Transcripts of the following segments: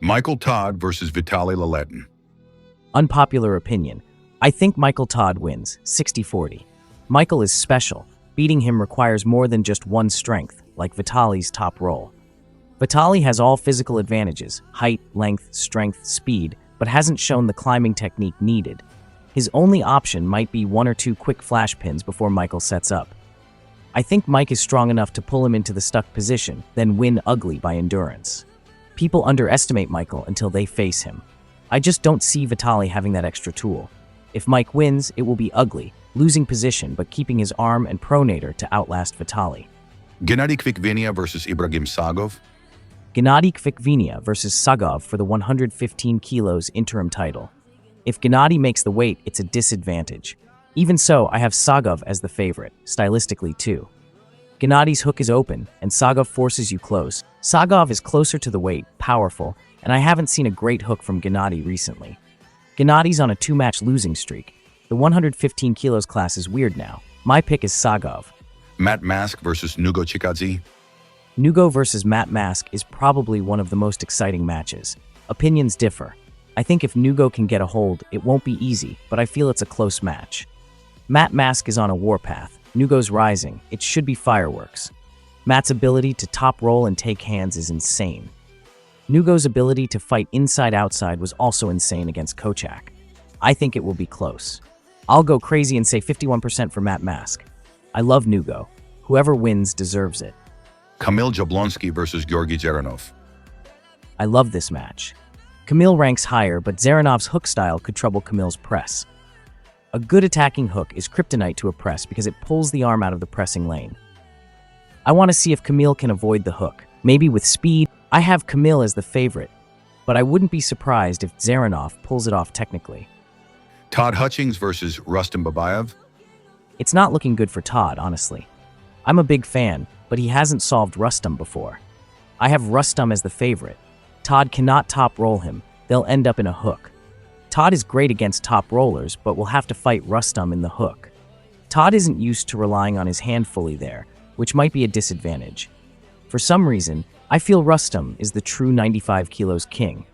Michael Todd versus Vitaly Laletin. Unpopular opinion. I think Michael Todd wins, 60-40. Michael is special. Beating him requires more than just one strength, like Vitaly's top roll. Vitali has all physical advantages, height, length, strength, speed, but hasn't shown the climbing technique needed. His only option might be one or two quick flash pins before Michael sets up. I think Mike is strong enough to pull him into the stuck position, then win ugly by endurance. People underestimate Michael until they face him. I just don't see Vitali having that extra tool. If Mike wins, it will be ugly, losing position but keeping his arm and pronator to outlast Vitali. Genadi Kvikvinia versus Ibragim Sagov. Genadi Kvikvinia versus Sagov for the 115 kilos interim title. If Gennady makes the weight, it's a disadvantage. Even so, I have Sagov as the favorite, stylistically too. Gennady's hook is open, and Sagov forces you close. Sagov is closer to the weight, powerful, and I haven't seen a great hook from Gennady recently. Gennady's on a 2-match losing streak. The 115 kilos class is weird now. My pick is Sagov. Matt Mask versus Nugo Chicadi. Nugo versus Matt Mask is probably one of the most exciting matches. Opinions differ. I think if Nugo can get a hold, it won't be easy, but I feel it's a close match. Matt Mask is on a warpath. Nugo's rising. It should be fireworks. Matt's ability to top roll and take hands is insane. Nugo's ability to fight inside-outside was also insane against Kochak. I think it will be close. I'll go crazy and say 51% for Matt Mask. I love Nugo. Whoever wins deserves it. Camille Jablonsky versus Gorgi Geronov. I love this match. Camille ranks higher, but Geronov's hook style could trouble Camille's press. A good attacking hook is kryptonite to a press because it pulls the arm out of the pressing lane. I want to see if Camille can avoid the hook. Maybe with speed. I have Camille as the favorite, but I wouldn't be surprised if Geronov pulls it off technically. Todd Hutchings versus Rustam Babayev. It's not looking good for Todd, honestly. I'm a big fan, but he hasn't solved Rustam before. I have Rustam as the favorite. Todd cannot top roll him. They'll end up in a hook. Todd is great against top rollers, but will have to fight Rustam in the hook. Todd isn't used to relying on his hand fully there, which might be a disadvantage. For some reason, I feel Rustam is the true 95 kilos king.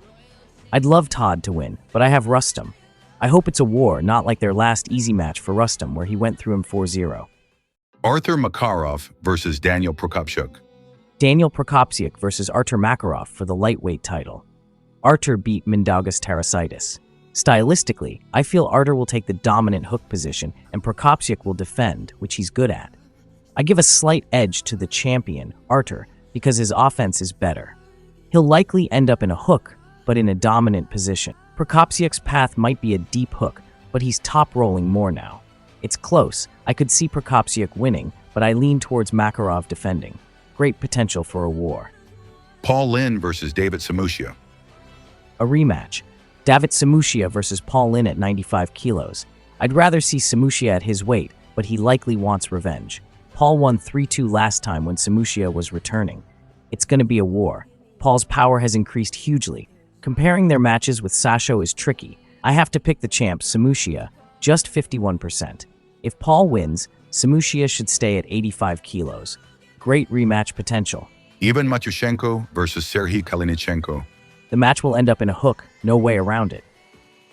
I'd love Todd to win, but I have Rustam. I hope it's a war, not like their last easy match for Rustam where he went through him 4-0. Arthur Macarov versus Daniel Prokopchuk. Daniel Prokopsic versus Artur Macarov for the lightweight title. Artur beat Mindaugas Tarasitis. Stylistically, I feel Artur will take the dominant hook position and Prokopsic will defend, which he's good at. I give a slight edge to the champion, Artur, because his offense is better. He'll likely end up in a hook, but in a dominant position. Prokopsiak's path might be a deep hook, but he's top rolling more now. It's close. I could see Prokopsiak winning, but I lean towards Macarov defending. Great potential for a war. Paul Lynn versus David Samushia. A rematch. David Samushia versus Paul Lynn at 95 kilos. I'd rather see Samushia at his weight, but he likely wants revenge. Paul won 3-2 last time when Samushia was returning. It's going to be a war. Paul's power has increased hugely. Comparing their matches with Sasho is tricky. I have to pick the champ, Samushia, just 51%. If Paul wins, Samushia should stay at 85 kilos. Great rematch potential. Ivan Machoshenko versus Serhiy Kalinichenko. The match will end up in a hook, no way around it.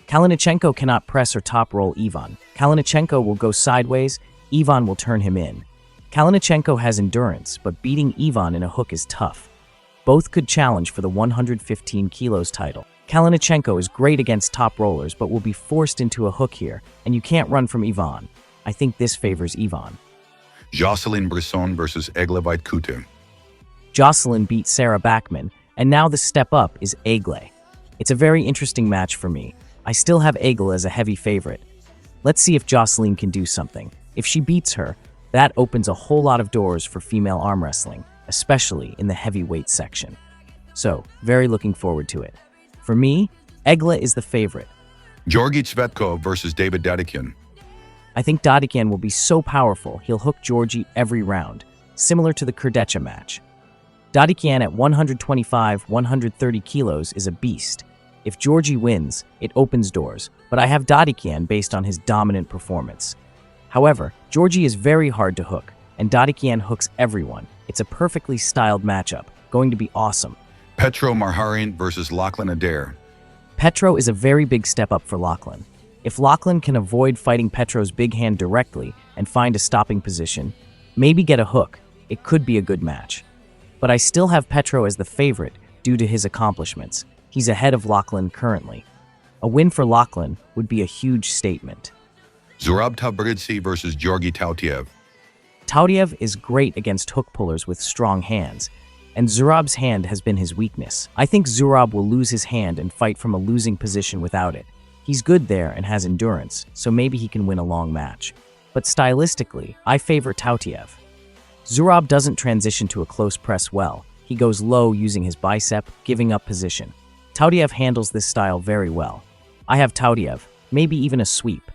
Kalinichenko cannot press or top roll Ivan. Kalinichenko will go sideways, Ivan will turn him in. Kalinichenko has endurance, but beating Ivan in a hook is tough. Both could challenge for the 115 kilos title. Kalinichenko is great against top rollers, but will be forced into a hook here, and you can't run from Ivan. I think this favors Ivan. Jocelyn Brisson versus Eglevite Kute. Jocelyn beat Sarah Bachman, and now the step up is Egle. It's a very interesting match for me. I still have Egle as a heavy favorite. Let's see if Jocelyn can do something. If she beats her, that opens a whole lot of doors for female arm wrestling, especially in the heavyweight section. So, very looking forward to it. For me, Egle is the favorite. Georgi Tsvetkov versus David Dadikian. I think Dadikian will be so powerful, he'll hook Georgi every round, similar to the Kurdecha match. Dadikian at 125-130 kilos is a beast. If Georgi wins, it opens doors, but I have Dadikian based on his dominant performance. However, Georgi is very hard to hook, and Dadikian hooks everyone. It's a perfectly styled matchup, going to be awesome. Petro Marharin versus Lachlan Adair. Petro is a very big step up for Lachlan. If Lachlan can avoid fighting Petro's big hand directly and find a stopping position, maybe get a hook, it could be a good match. But I still have Petro as the favorite due to his accomplishments. He's ahead of Lachlan currently. A win for Lachlan would be a huge statement. Zurab Tabridze versus Gorgi Tautiev. Tautiev is great against hook pullers with strong hands, and Zurab's hand has been his weakness. I think Zurab will lose his hand and fight from a losing position without it. He's good there and has endurance, so maybe he can win a long match. But stylistically, I favor Tautiev. Zurab doesn't transition to a close press well. He goes low using his bicep, giving up position. Tautiev handles this style very well. I have Tautiev, maybe even a sweep.